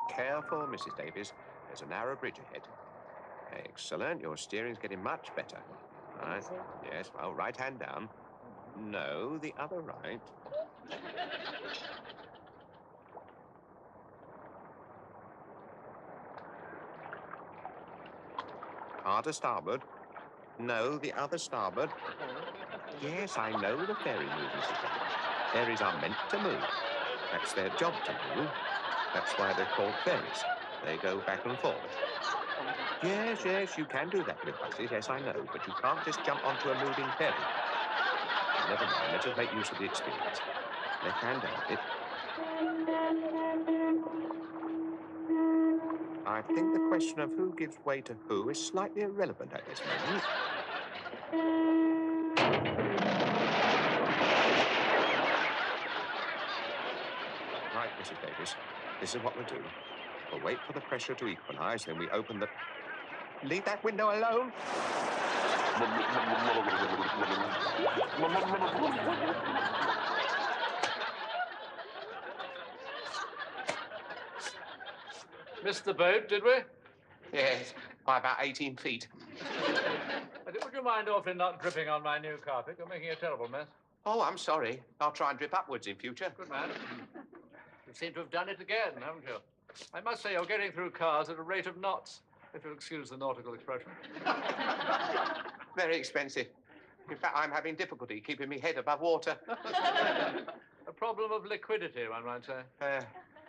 Careful, Mrs. Davies. There's a narrow bridge ahead. Excellent. Your steering's getting much better. Right. Yes. Well, right hand down. No, the other right. Harder starboard. No, the other starboard. Yes, I know the ferry moves, Mrs. Davies. Ferries are meant to move. That's their job to move. That's why they're called ferries. They go back and forth. Yes, you can do that with buses, yes, I know, but you can't just jump onto a moving ferry. Never mind, let's just make use of the experience. Left hand down a bit. I think the question of who gives way to who is slightly irrelevant at this moment. Right, Mrs. Davies, this is what we'll do. We'll wait for the pressure to equalize, then we open the... Leave that window alone! Missed the boat, did we? Yes, by about 18 feet. Would you mind awfully not dripping on my new carpet? You're making a terrible mess. Oh, I'm sorry. I'll try and drip upwards in future. Good man. You seem to have done it again, haven't you? I must say you're getting through cars at a rate of knots, if you'll excuse the nautical expression. Very expensive. In fact, I'm having difficulty keeping my head above water. A problem of liquidity, one might say.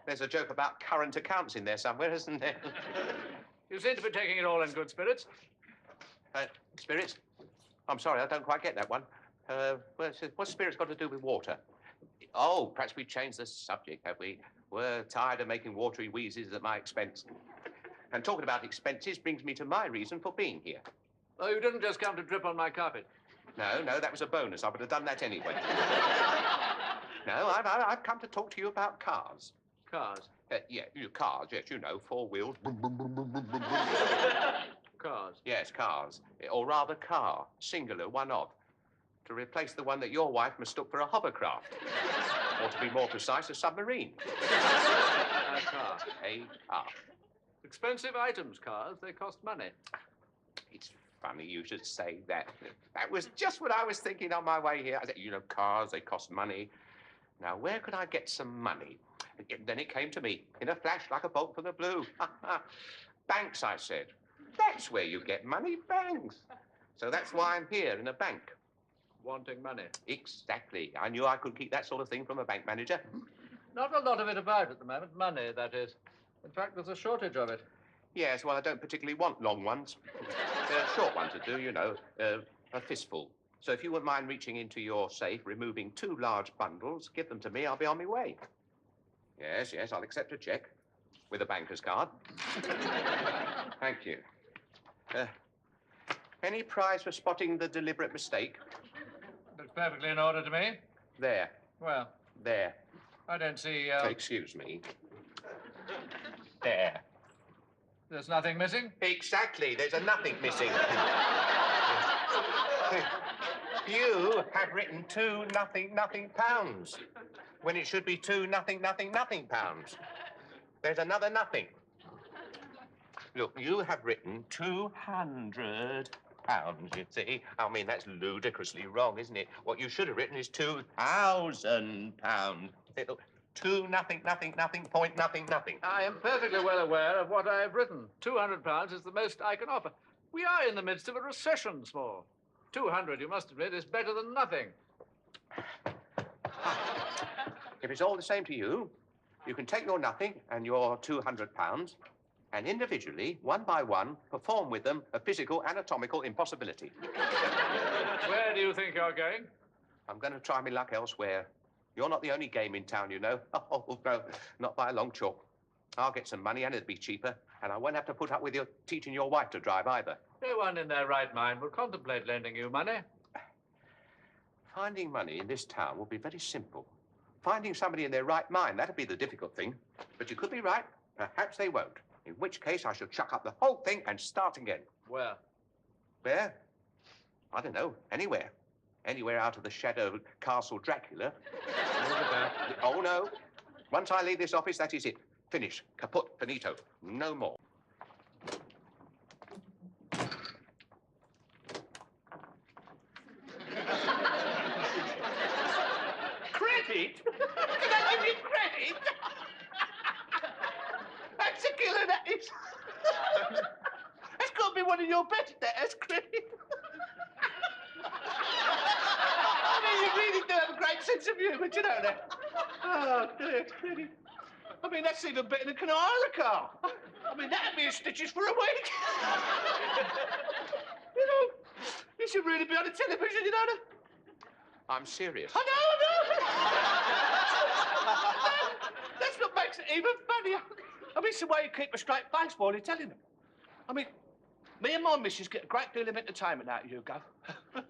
There's a joke about current accounts in there somewhere, isn't there? You seem to be taking it all in good spirits. Spirits? I'm sorry, I don't quite get that one. What's spirits got to do with water? Oh, perhaps we changed the subject, have we? We're tired of making watery wheezes at my expense. And talking about expenses brings me to my reason for being here. Oh, you didn't just come to drip on my carpet? No, that was a bonus. I would have done that anyway. No, I've come to talk to you about cars. Cars? Cars, yes, you know, four-wheeled. Cars? Yes, cars. Or rather, car, singular, one of. To replace the one that your wife mistook for a hovercraft. Or to be more precise, a submarine. A car. A car. Expensive items, cars. They cost money. It's funny you should say that. That was just what I was thinking on my way here. I said, cars, they cost money. Now, where could I get some money? Then it came to me, in a flash, like a bolt from the blue. Banks, I said. That's where you get money, banks. So that's why I'm here, in a bank. Wanting money? Exactly. I knew I could keep that sort of thing from a bank manager. Not a lot of it about at the moment. Money, that is. In fact, there's a shortage of it. Yes, well, I don't particularly want long ones. Short ones would do, a fistful. So if you wouldn't mind reaching into your safe, removing 2 large bundles, give them to me, I'll be on my way. Yes, I'll accept a cheque with a banker's card. Thank you. Any prize for spotting the deliberate mistake? Looks perfectly in order to me. There. Well? There. I don't see, Excuse me. There. There's nothing missing? Exactly. There's a nothing missing. You have written 2 nothing pounds when it should be 2 nothing pounds. There's another nothing. Look, you have written 200 pounds, you see. I mean, that's ludicrously wrong, isn't it? What you should have written is 2,000 pounds. Look, 2 nothing point nothing. I am perfectly well aware of what I have written. £200 is the most I can offer. We are in the midst of a recession, Small. 200, you must admit, is better than nothing. If it's all the same to you, you can take your nothing and your £200 and individually, one by one, perform with them a physical anatomical impossibility. Where do you think you're going? I'm going to try my luck elsewhere. You're not the only game in town, you know. Oh, no, not by a long chalk. I'll get some money and it'll be cheaper, and I won't have to put up with you teaching your wife to drive either. No one in their right mind will contemplate lending you money. Finding money in this town will be very simple. Finding somebody in their right mind, that'll be the difficult thing. But you could be right. Perhaps they won't. In which case, I shall chuck up the whole thing and start again. Where? Where? I don't know. Anywhere. Anywhere out of the shadowed Castle Dracula. Oh, no. Once I leave this office, that is it. Finish. Kaput. Finito. No more. Credit? Can I give you credit? That's a killer, that is. That's got to be one of your better debtors, credit. I mean, you really do have a great sense of humour, do you know that? Oh, dear, credit. I mean, that's even better than can I hire a car? I mean, that'd be a stitches for a week. You know, you should really be on the television, you know that? I'm serious. I know. That's what makes it even funnier. I mean, it's the way you keep a straight face while you're telling them. I mean, me and my missus get a great deal of entertainment out of you, Gov. That's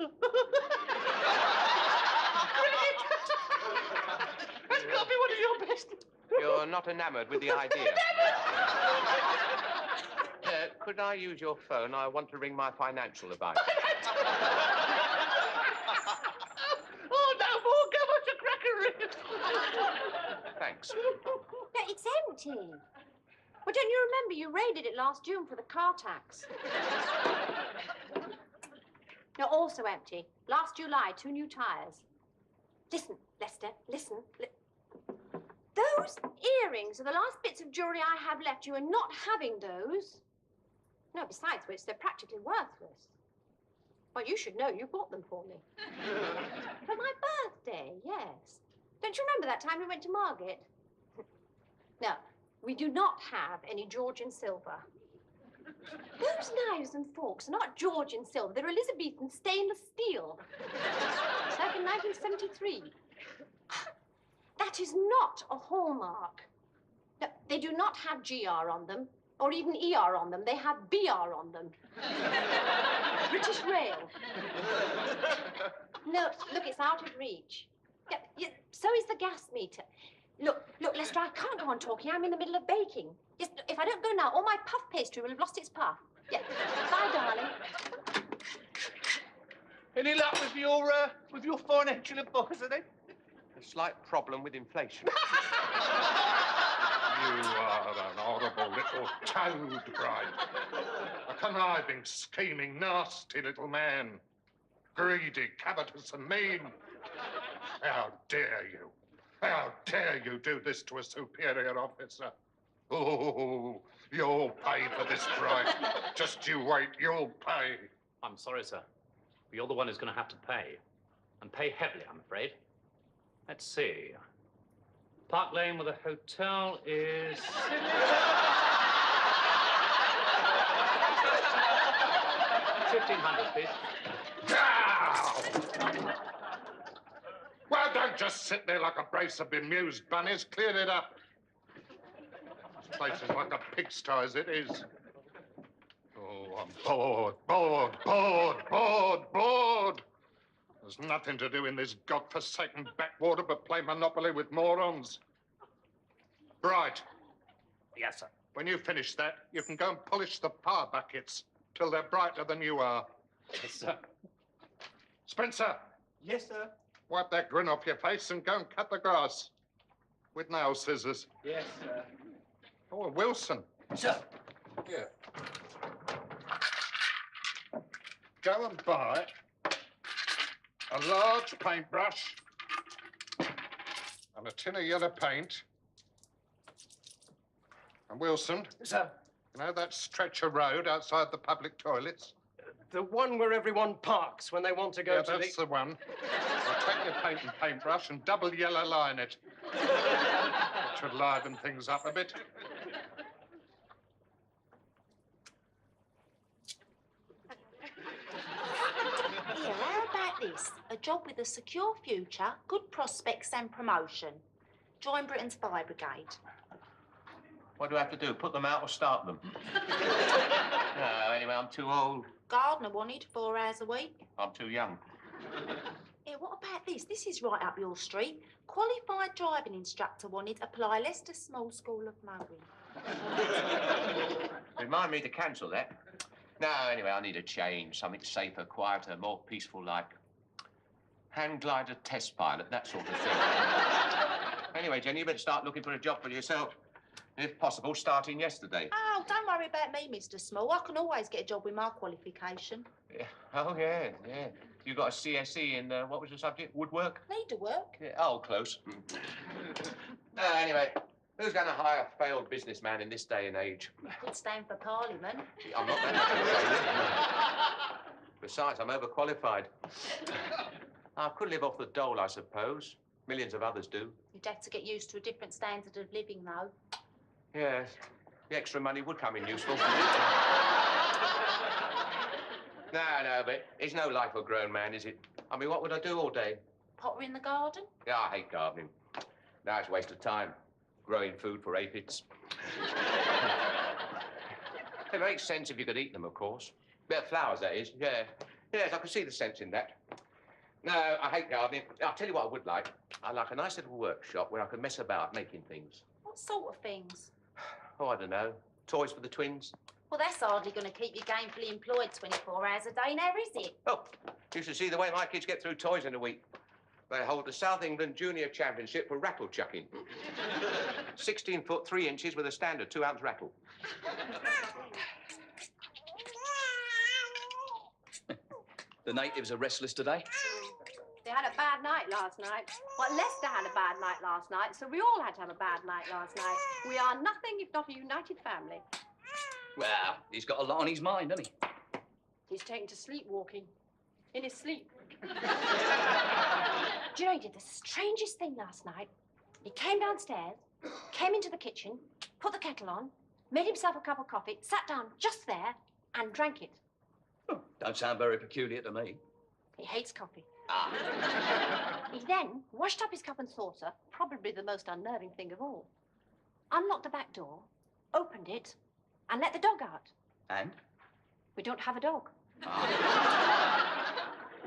got to be one of your best. You're not enamoured with the idea. Could I use your phone? I want to ring my financial advisor. Oh, no more, Gov. I should crack a rib. Thanks. No, it's empty. Well, don't you remember you raided it last June for the car tax? No, also empty. Last July, 2 new tyres. Listen, Lester, listen. Those earrings are the last bits of jewellery I have left. You are not having those. No, besides which, they're practically worthless. Well, you should know. You bought them for me. For my birthday, yes. Don't you remember that time we went to Margate? No, we do not have any Georgian silver. Those knives and forks are not Georgian silver. They're Elizabethan stainless steel. Circa 1973. That is not a hallmark. No, they do not have GR on them, or even ER on them. They have BR on them. British Rail. No, look, it's out of reach. Yeah, so is the gas meter. Look, Lester, I can't go on talking. I'm in the middle of baking. Yes, if I don't go now, all my puff pastry will have lost its puff. Yeah. Bye, darling. Any luck with your financial advisor, then? A slight problem with inflation. You are an horrible little toad, Bright. A conniving, scheming, nasty little man. Greedy, covetous and mean. How dare you? How dare you do this to a superior officer? Oh, you'll pay for this, Bright. Just you wait, you'll pay. I'm sorry, sir. But you're the one who's going to have to pay. And pay heavily, I'm afraid. Let's see. Park Lane with a hotel is... $1,500, please. Ow! Well, don't just sit there like a brace of bemused bunnies. Clear it up. This place is like a pigsty as it is. Oh, I'm bored. There's nothing to do in this godforsaken backwater but play Monopoly with morons. Bright. Yes, sir. When you finish that, you can go and polish the power buckets till they're brighter than you are. Yes, sir. Spencer, Yes, sir. wipe that grin off your face and go and cut the grass. With nail scissors. Yes, sir. Oh, Wilson. Sir. Yeah. Go and buy a large paintbrush and a tin of yellow paint. And Wilson, Sir. you know that stretch of road outside the public toilets? The one where everyone parks when they want to go Yeah, to that's the one. Well, take your paint and paintbrush and double yellow line it. That should liven things up a bit. Here, how about this? A job with a secure future, good prospects and promotion. Join Britain's Fire Brigade. What do I have to do? Put them out or start them? No, anyway, I'm too old. Gardener wanted 4 hours a week. I'm too young. Here, what about this? This is right up your street. Qualified driving instructor wanted. Apply Leicester Small School of Mowing. Remind me to cancel that. No, anyway, I need a change. Something safer, quieter, more peaceful, like hand glider test pilot, that sort of thing. Anyway, Jenny, you better start looking for a job for yourself. If possible, starting yesterday. Oh, don't worry about me, Mr. Small. I can always get a job with my qualification. Yeah. Oh, yeah, yeah. You got a CSE in, what was the subject? Woodwork? Needlework. Yeah. Oh, close. Anyway, who's going to hire a failed businessman in this day and age? You could stand for Parliament. I'm not that much of a failure. Besides, I'm overqualified. I could live off the dole, I suppose. Millions of others do. You'd have to get used to a different standard of living, though. Yes. The extra money would come in useful. No, but it's no life for a grown man, is it? I mean, what would I do all day? Potter in the garden? Yeah, I hate gardening. Now it's a waste of time. Growing food for aphids. It makes sense if you could eat them, of course. Bit of flowers, that is, yeah. Yes, I can see the sense in that. No, I hate gardening. I'll tell you what I would like. I'd like a nice little workshop where I could mess about making things. What sort of things? Oh, I don't know. Toys for the twins. Well, that's hardly going to keep you gainfully employed 24 hours a day now, is it? Oh, you should see the way my kids get through toys in a week. They hold the South England Junior Championship for rattle chucking. 16 foot 3 inches with a standard 2-ounce rattle. The natives are restless today. They had a bad night last night. Well, Lester had a bad night last night, so we all had to have a bad night last night. We are nothing if not a united family. Well, he's got a lot on his mind, hasn't he? He's taken to sleepwalking. In his sleep. Do you know, he did the strangest thing last night? He came downstairs, came into the kitchen, put the kettle on, made himself a cup of coffee, sat down just there, and drank it. Don't sound very peculiar to me. He hates coffee. Ah. He then washed up his cup and saucer, probably the most unnerving thing of all. Unlocked the back door, opened it, and let the dog out. And? We don't have a dog.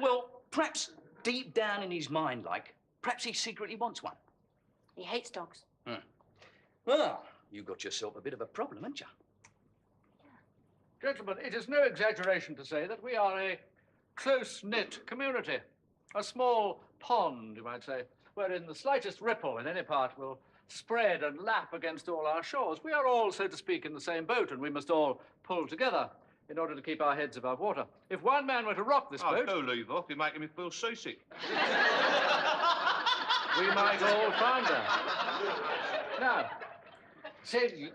Well, perhaps deep down in his mind, perhaps he secretly wants one. He hates dogs. Well, you got yourself a bit of a problem, haven't you? Gentlemen, it is no exaggeration to say that we are a close-knit community. A small pond, you might say, wherein the slightest ripple in any part will spread and lap against all our shores. We are all, so to speak, in the same boat, and we must all pull together in order to keep our heads above water. If one man were to rock this boat... Oh, do leave off. You're making me feel seasick. we might all founder. Now, singly,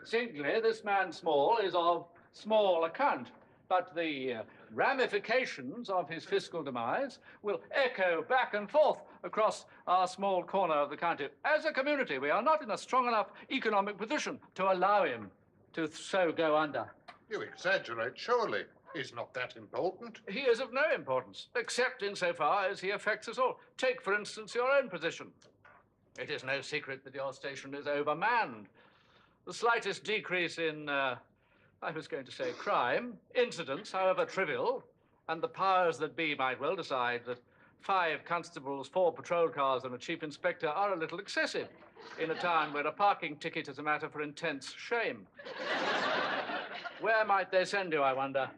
this man Small is of small account, but the ramifications of his fiscal demise will echo back and forth across our small corner of the county. As a community, we are not in a strong enough economic position to allow him to so go under. You exaggerate, surely. He's not that important. He is of no importance, except insofar as he affects us all. Take, for instance, your own position. It is no secret that your station is overmanned. The slightest decrease in, I was going to say crime, incidents, however trivial, and the powers that be might well decide that 5 constables, 4 patrol cars, and a chief inspector are a little excessive in a town where a parking ticket is a matter for intense shame. Where might they send you, I wonder?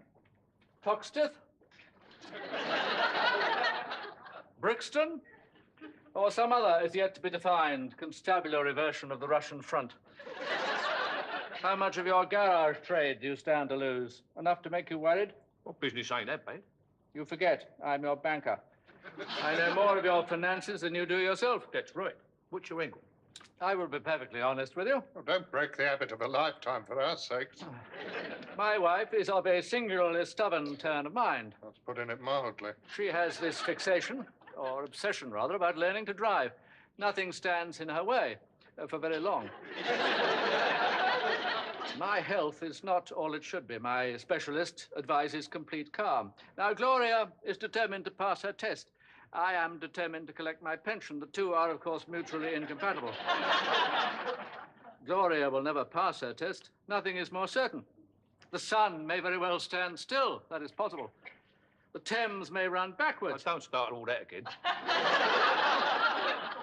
Toxteth? Brixton? Or some other as yet to be defined constabulary version of the Russian front? How much of your garage trade do you stand to lose? Enough to make you worried? What business ain't that, mate? You forget, I'm your banker. I know more of your finances than you do yourself. That's right. What's your angle? I will be perfectly honest with you. Oh, don't break the habit of a lifetime for our sakes. My wife is of a singularly stubborn turn of mind. That's putting it mildly. She has this fixation, or obsession rather, about learning to drive. Nothing stands in her way for very long. My health is not all it should be. My specialist advises complete calm. Now, Gloria is determined to pass her test. I am determined to collect my pension. The two are, of course, mutually incompatible. Gloria will never pass her test. Nothing is more certain. The sun may very well stand still. That is possible. The Thames may run backwards. Don't start all that again.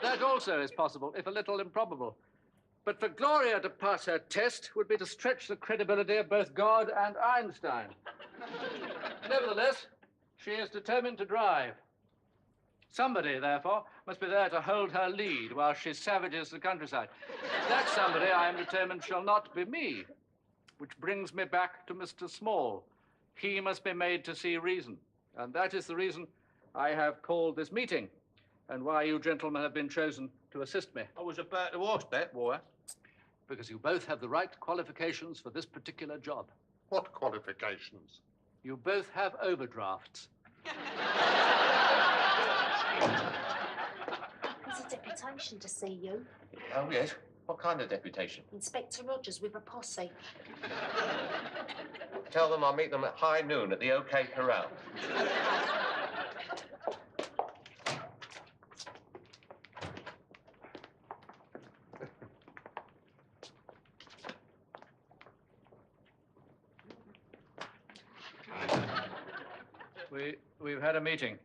That also is possible, if a little improbable. But for Gloria to pass her test would be to stretch the credibility of both God and Einstein. Nevertheless, she is determined to drive. Somebody, therefore, must be there to hold her lead while she savages the countryside. That somebody, I am determined, shall not be me. Which brings me back to Mr. Small. He must be made to see reason. And that is the reason I have called this meeting, and why you gentlemen have been chosen to assist me. I was about to ask that, boy. Because you both have the right qualifications for this particular job. What qualifications? You both have overdrafts. There's a deputation to see you. Oh, yes. What kind of deputation? Inspector Rogers with a posse. Tell them I'll meet them at high noon at the OK Corral. We've had a meeting.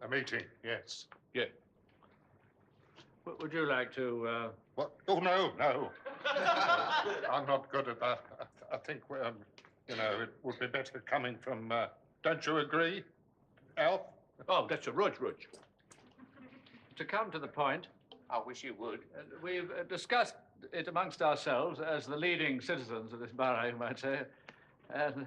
A meeting, yes. Yeah. Would you like to, What? Oh, no. I'm not good at that. I think, you know, it would be better coming from, don't you agree, Alf? Oh, that's a Rudge. to come to the point, I wish you would. we've discussed it amongst ourselves as the leading citizens of this borough, you might say. And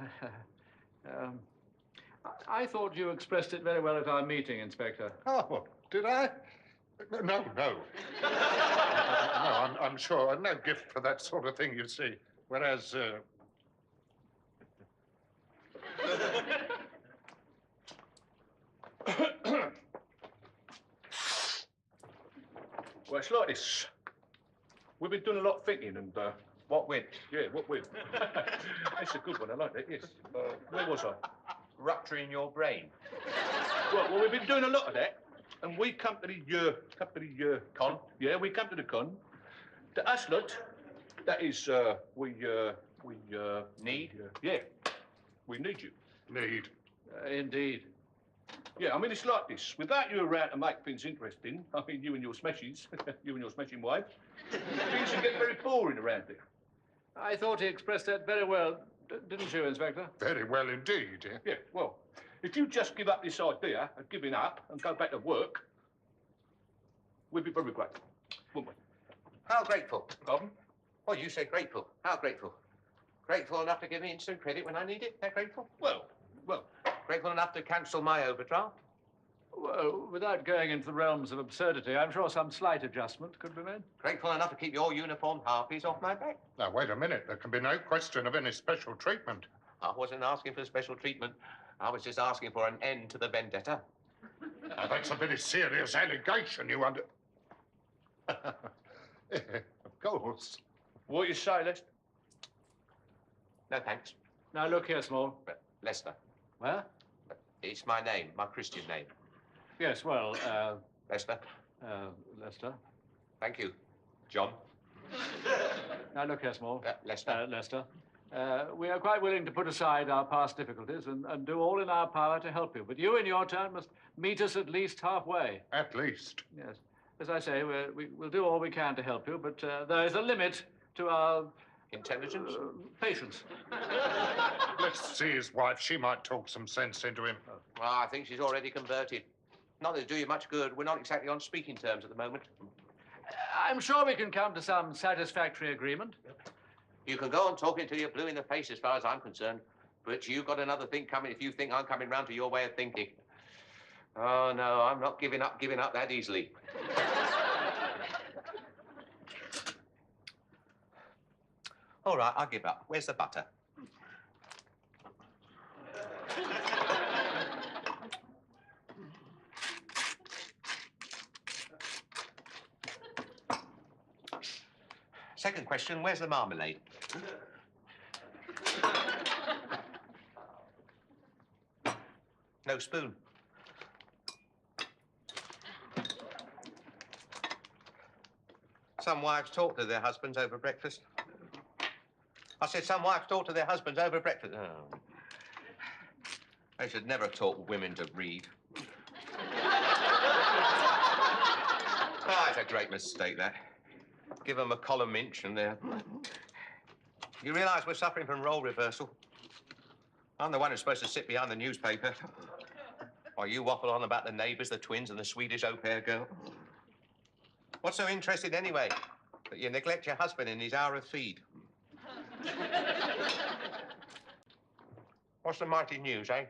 I thought you expressed it very well at our meeting, Inspector. Oh, did I? No. No, I'm sure. No gift for that sort of thing, you see. Whereas, Well, it's like this. We've been doing a lot of thinking and, What with? yeah, what with? That's a good one, I like that, yes. Where was I? Rupturing your brain. Well, we've been doing a lot of that, and we come to the, Con? Yeah, we come to the con. To us lot, that is, we Need? yeah, we need you. need. Indeed. Yeah, I mean, it's like this. Without you around to make things interesting, I mean, you and your smashes, you and your smashing wife, things can get very boring around there. I thought he expressed that very well, didn't you, Inspector? Very well indeed. Yeah, well, if you just give up this idea of giving up and go back to work, we'd be very grateful, wouldn't we? How grateful? Pardon? Well, you said grateful. How grateful? Grateful enough to give me instant credit when I need it? That grateful? Well, Grateful enough to cancel my overdraft? Well, without going into the realms of absurdity, I'm sure some slight adjustment could be made. Grateful enough to keep your uniformed harpies off my back? Now, wait a minute. There can be no question of any special treatment. I wasn't asking for special treatment. I was just asking for an end to the vendetta. Now, that's a very serious allegation, you under... Of course. what you say, Lester? No, thanks. Now, look here, Small. But Lester. Well? It's my name, my Christian name. Yes, well, Lester. Lester. Thank you. John. Now, look here, Small. Lester. Lester. We are quite willing to put aside our past difficulties and do all in our power to help you. But you, in your turn, must meet us at least halfway. At least. Yes. As I say, we'll do all we can to help you, but there is a limit to our... Intelligence? Patience. Let's see his wife. She might talk some sense into him. Well, I think she's already converted. Not that it'll do you much good. We're not exactly on speaking terms at the moment. I'm sure we can come to some satisfactory agreement. You can go on talking until you're blue in the face as far as I'm concerned. But you've got another thing coming if you think I'm coming round to your way of thinking. Oh, no, I'm not giving up that easily. All right, I'll give up. Where's the butter? Second question, where's the marmalade? No spoon. Some wives talk to their husbands over breakfast. I said some wives talk to their husbands over breakfast. Oh. They should never have taught women to read. Oh, it's a great mistake, that. Give them a column inch and they're... You realise we're suffering from role reversal? I'm the one who's supposed to sit behind the newspaper. While you waffle on about the neighbours, the twins, and the Swedish au pair girl. What's so interesting anyway? That you neglect your husband in his hour of feed. What's the mighty news, eh?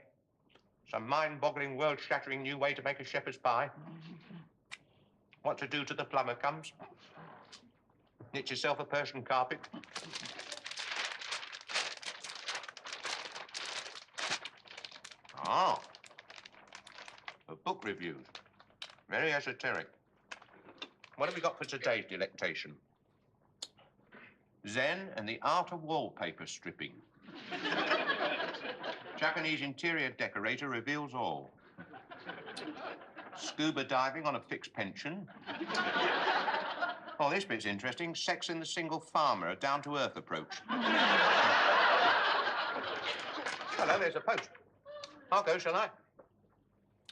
Some mind-boggling, world-shattering new way to make a shepherd's pie? What to do till the plumber comes? Knit yourself a Persian carpet? Ah. A book reviews. Very esoteric. What have we got for today's delectation? Zen and the art of wallpaper stripping. Japanese interior decorator reveals all. Scuba diving on a fixed pension. Oh, this bit's interesting. Sex in the single farmer, a down-to-earth approach. Hello, there's a post. I'll go, shall I?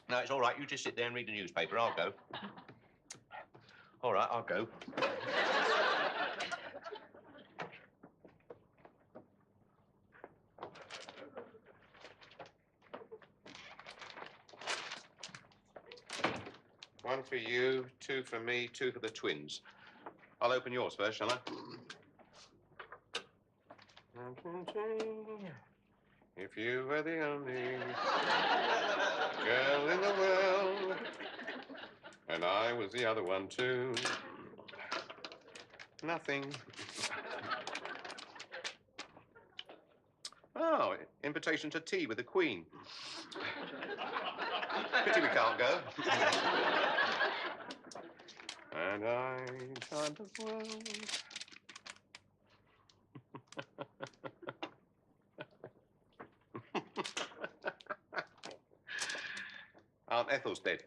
No, it's all right. You just sit there and read the newspaper. I'll go. All right, I'll go. One for you, two for me, two for the twins. I'll open yours first, shall I? If you were the only girl in the world, and I was the other one too. Nothing. Oh, invitation to tea with the Queen. Pity we can't go. And I time the world. Aunt Ethel's dead.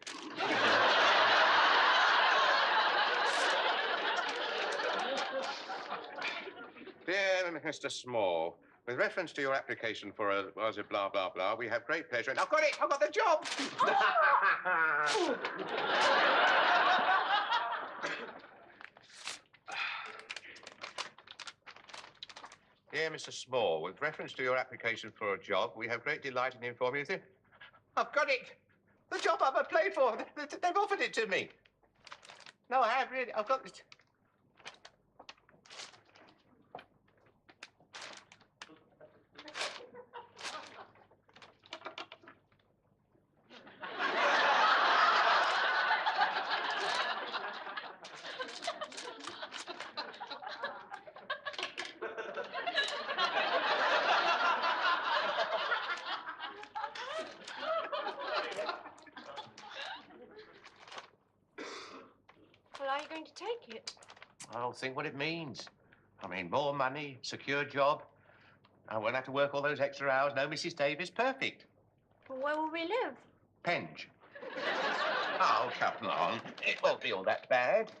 Dear Mr. Small, with reference to your application for a, was it blah, blah, blah, we have great pleasure. I've got it! I've got the job! Dear Mr. Small, with reference to your application for a job, we have great delight in informing you that I've got it! The job I've applied for. They've offered it to me. No, I have really. I've got it. Well, are you going to take it? I don't think what it means. I mean, more money, secure job. I won't have to work all those extra hours. No, Mrs. Davis, perfect. Well, where will we live? Penge. Oh, come on. It won't be all that bad.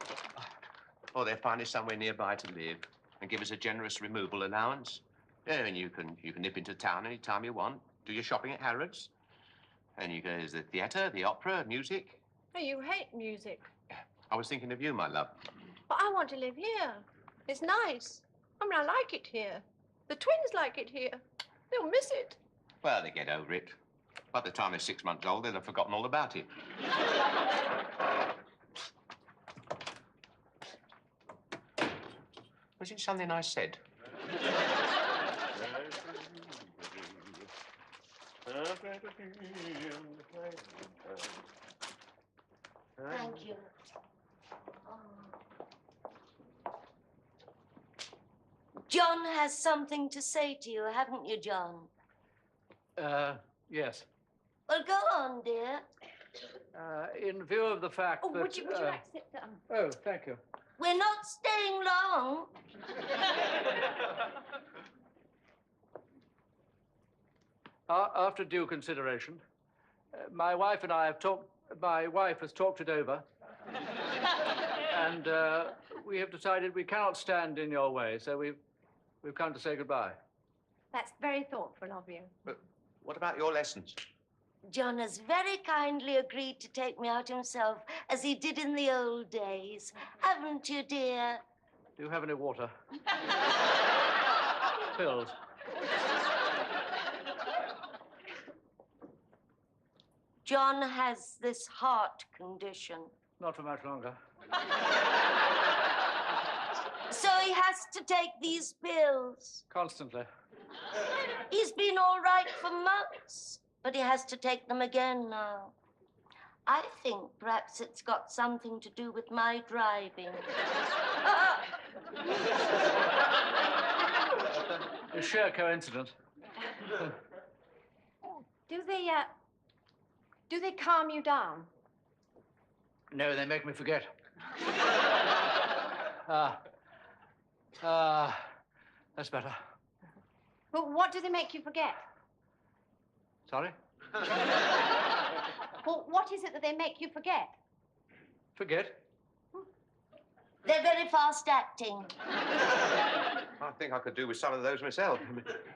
Or they'll find us somewhere nearby to live and give us a generous removal allowance. Yeah, and you can nip into town any time you want. Do your shopping at Harrods. And you go to the theatre, the opera, music. Oh, you hate music. I was thinking of you, my love. But I want to live here. It's nice. I mean, I like it here. The twins like it here. They'll miss it. Well, they get over it. By the time they're 6 months old, they'll have forgotten all about it. Was it something I said? Thank you. John has something to say to you, haven't you, John? Yes. Well, go on, dear. In view of the fact Oh, that... would you like to sit down? Oh, thank you. We're not staying long. After due consideration, my wife and I have talked... My wife has talked it over. And we have decided we cannot stand in your way, so we've come to say goodbye. That's very thoughtful of you. But what about your lessons? John has very kindly agreed to take me out himself, as he did in the old days. Haven't you, dear? Do you have any water? Pills. John has this heart condition. Not for much longer. So he has to take these pills. Constantly. He's been all right for months, but he has to take them again now. I think perhaps it's got something to do with my driving. A sheer coincidence. Do they calm you down? No, they make me forget. That's better. Well, what do they make you forget? Sorry? Well, what is it that they make you forget? Forget? They're very fast acting. I think I could do with some of those myself.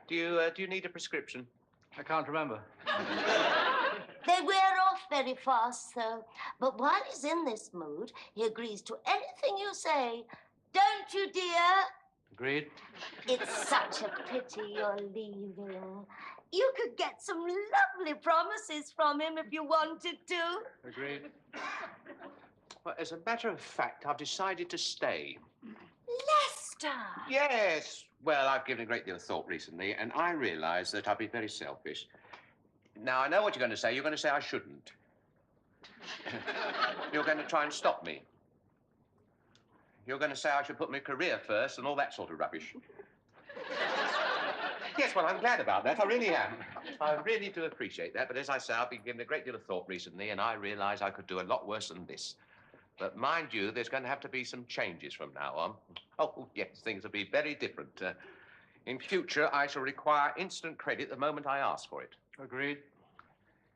Do you need a prescription? I can't remember. They wear off very fast, though. But while he's in this mood, he agrees to anything you say. Don't you, dear? Agreed. It's such a pity you're leaving. You could get some lovely promises from him if you wanted to. Agreed. Well, as a matter of fact, I've decided to stay. Lester! Yes. Well, I've given a great deal of thought recently, and I realise that I've been very selfish. Now, I know what you're going to say. You're going to say I shouldn't. You're going to try and stop me. You're going to say I should put my career first and all that sort of rubbish. Yes, well, I'm glad about that. I really am. I really do appreciate that. But as I say, I've been given a great deal of thought recently, and I realise I could do a lot worse than this. But mind you, there's going to have to be some changes from now on. Oh, yes, things will be very different. In future, I shall require instant credit the moment I ask for it. Agreed.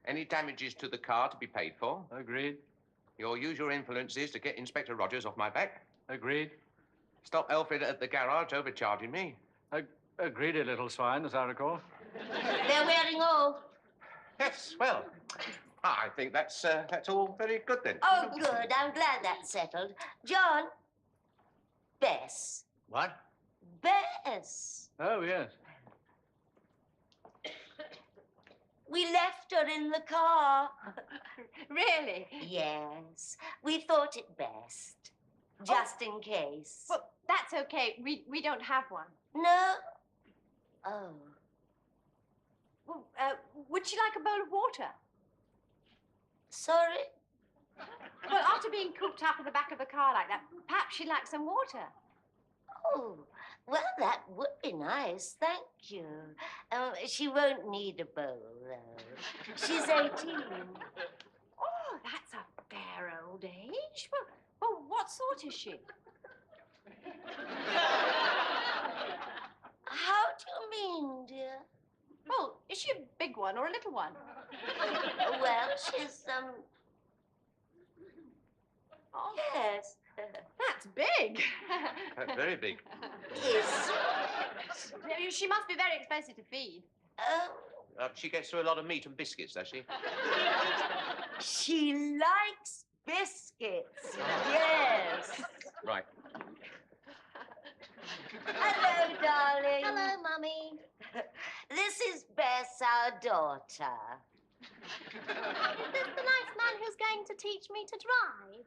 Any damages to the car to be paid for. Agreed. Your usual influences to get Inspector Rogers off my back. Agreed. Stop Alfred at the garage overcharging me. Agreed, a little swine, as I recall. They're wearing off. Yes, well, I think that's all very good then. Oh, good. I'm glad that's settled. John, Bess. What? Bess. Oh, yes. We left her in the car. Really? Yes. We thought it best. Just in case. Well, that's okay. We don't have one. No? Oh. Well, would she like a bowl of water? Sorry? Well, after being cooped up in the back of the car like that, perhaps she'd like some water. Oh, well, that would be nice. Thank you. She won't need a bowl, though. She's 18. Oh, that's a fair old age. Well, what sort is she? How do you mean, dear? Well, is she a big one or a little one? Well, she's, Oh, yes. that's big. Very big. Yes. She must be very expensive to feed. She gets through a lot of meat and biscuits, does she? She likes biscuits. Yes. Right. Hello, darling. Hello, Mummy. This is Bess, our daughter. Is this the nice man who's going to teach me to drive?